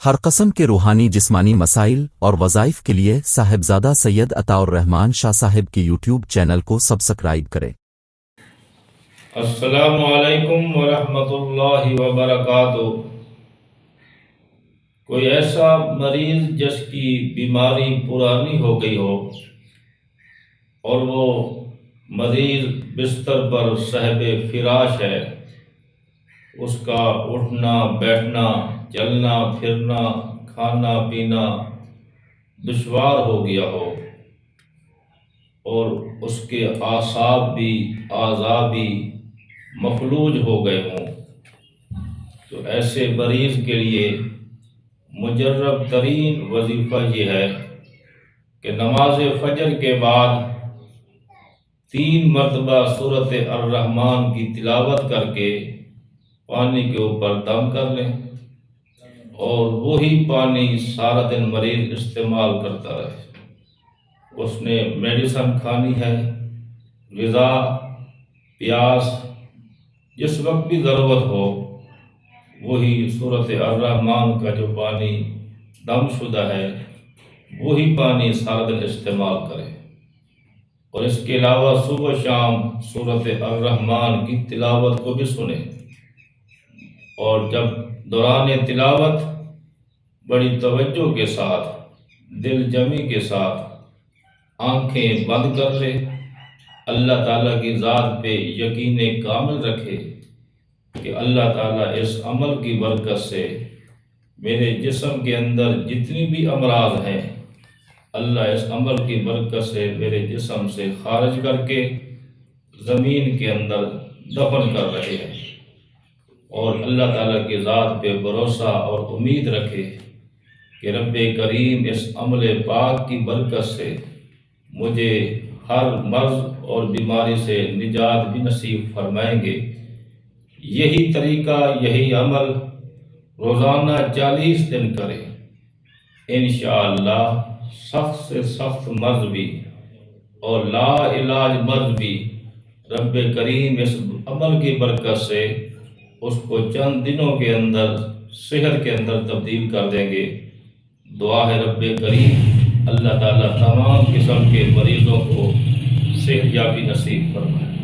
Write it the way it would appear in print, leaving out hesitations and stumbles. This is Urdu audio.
ہر قسم کے روحانی جسمانی مسائل اور وظائف کے لیے صاحبزادہ سید عطا الرحمن شاہ صاحب کی یوٹیوب چینل کو سبسکرائب کریں۔ السلام علیکم ورحمۃ اللہ وبرکاتہ۔ کوئی ایسا مریض جس کی بیماری پرانی ہو گئی ہو اور وہ مریض بستر پر صاحب فراش ہے، اس کا اٹھنا بیٹھنا چلنا پھرنا کھانا پینا دشوار ہو گیا ہو اور اس کے اعضاء بھی مفلوج ہو گئے ہوں، تو ایسے مریض کے لیے مجرب ترین وظیفہ یہ ہے کہ نماز فجر کے بعد 3 مرتبہ سورۃ الرحمن کی تلاوت کر کے پانی کے اوپر دم کر لیں اور وہی پانی سارا دن مریض استعمال کرتا رہے۔ اس نے میڈیسن کھانی ہے، غذا پیاس جس وقت بھی ضرورت ہو وہی سورۃ الرحمن کا جو پانی دم شدہ ہے وہی پانی سارا دن استعمال کرے، اور اس کے علاوہ صبح و شام سورۃ الرحمن کی تلاوت کو بھی سنیں، اور جب دوران تلاوت بڑی توجہ کے ساتھ دل جمی کے ساتھ آنکھیں بند کر لے، اللہ تعالیٰ کی ذات پہ یقین کامل رکھے کہ اللہ تعالیٰ اس عمل کی برکت سے میرے جسم کے اندر جتنی بھی امراض ہیں اللہ اس عمل کی برکت سے میرے جسم سے خارج کر کے زمین کے اندر دفن کر رہے ہیں، اور اللہ تعالیٰ کی ذات پہ بھروسہ اور امید رکھے کہ رب کریم اس عمل پاک کی برکت سے مجھے ہر مرض اور بیماری سے نجات بھی نصیب فرمائیں گے۔ یہی طریقہ یہی عمل روزانہ 40 دن کریں، انشاءاللہ سخت سے سخت مرض بھی اور لا علاج مرض بھی رب کریم اس عمل کی برکت سے اس کو چند دنوں کے اندر صحت کے اندر تبدیل کر دیں گے۔ دعا ہے رب کریم اللہ تعالیٰ تمام قسم کے مریضوں کو صحت یابی نصیب فرمائے۔